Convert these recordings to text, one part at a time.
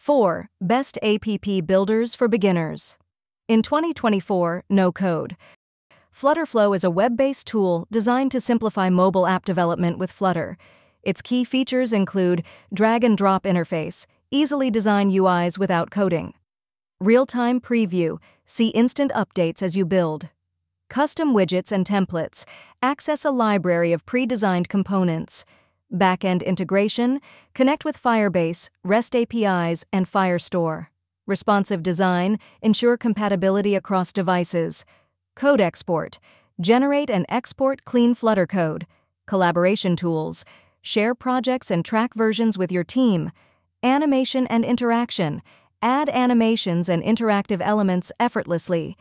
4. Best app builders for beginners. In 2024, no code. Flutterflow is a web-based tool designed to simplify mobile app development with Flutter. Its key features include drag-and-drop interface, easily design UIs without coding. Real-time preview, see instant updates as you build. Custom widgets and templates, access a library of pre-designed components. Backend integration, connect with Firebase, REST APIs, and Firestore. Responsive design, ensure compatibility across devices. Code export, generate and export clean Flutter code. Collaboration tools, share projects and track versions with your team. Animation and interaction, add animations and interactive elements effortlessly.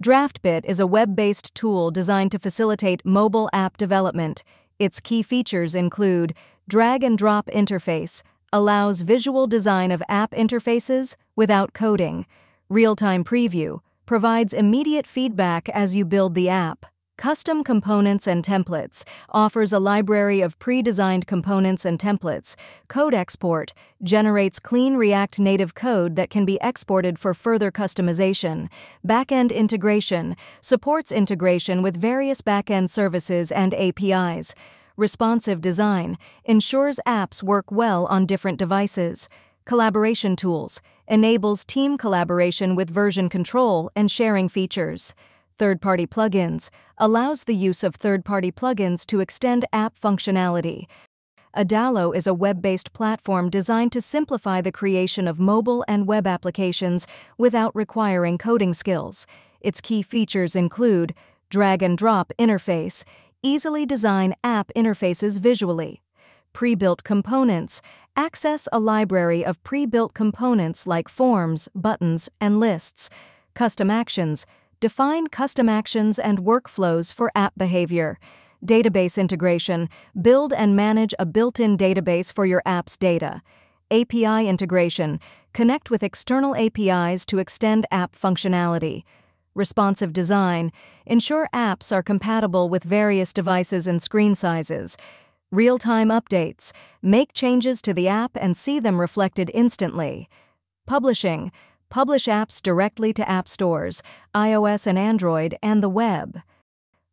DraftBit is a web-based tool designed to facilitate mobile app development. Its key features include drag-and-drop interface, allows visual design of app interfaces without coding. Real-time preview, provides immediate feedback as you build the app. Custom components and templates, offers a library of pre-designed components and templates. Code export, generates clean React Native code that can be exported for further customization. Backend integration, supports integration with various backend services and APIs. Responsive design, ensures apps work well on different devices. Collaboration tools, enables team collaboration with version control and sharing features. Third-party plugins, allows the use of third-party plugins to extend app functionality. Adalo is a web-based platform designed to simplify the creation of mobile and web applications without requiring coding skills. Its key features include drag-and-drop interface, easily design app interfaces visually. Pre-built components, access a library of pre-built components like forms, buttons, and lists. Custom actions, define custom actions and workflows for app behavior. Database integration, build and manage a built-in database for your app's data. API integration, connect with external APIs to extend app functionality. Responsive design, ensure apps are compatible with various devices and screen sizes. Real-time updates, make changes to the app and see them reflected instantly. Publishing, publish apps directly to app stores, iOS and Android, and the web.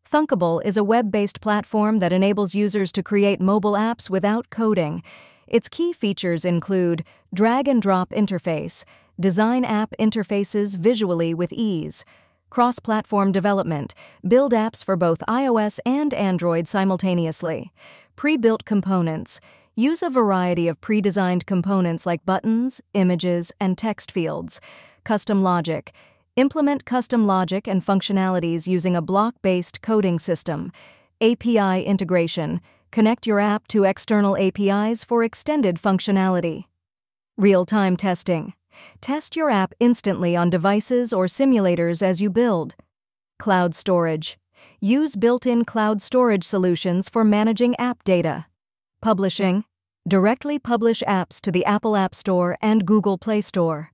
Thunkable is a web-based platform that enables users to create mobile apps without coding. Its key features include drag-and-drop interface, design app interfaces visually with ease. Cross-platform development, build apps for both iOS and Android simultaneously. Pre-built components, use a variety of pre-designed components like buttons, images, and text fields. Custom logic, implement custom logic and functionalities using a block-based coding system. API integration, connect your app to external APIs for extended functionality. Real-time testing, test your app instantly on devices or simulators as you build. Cloud storage, use built-in cloud storage solutions for managing app data. Publishing, directly publish apps to the Apple App Store and Google Play Store.